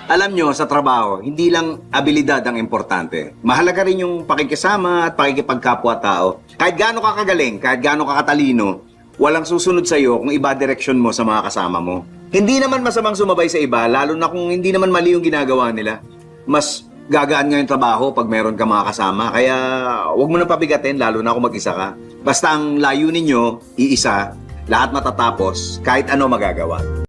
Alam nyo, sa trabaho, hindi lang abilidad ang importante. Mahalaga rin yung pakikisama at pakikipagkapwa-tao. Kahit gaano ka kagaling, kahit gaano ka katalino, walang susunod sa'yo kung iba direksyon mo sa mga kasama mo. Hindi naman masamang sumabay sa iba, lalo na kung hindi naman mali yung ginagawa nila. Mas gagaan nga yung trabaho pag meron ka mga kasama. Kaya huwag mo na pabigatin, lalo na kung mag-isa ka. Basta ang layunin nyo, iisa, lahat matatapos, kahit ano magagawa.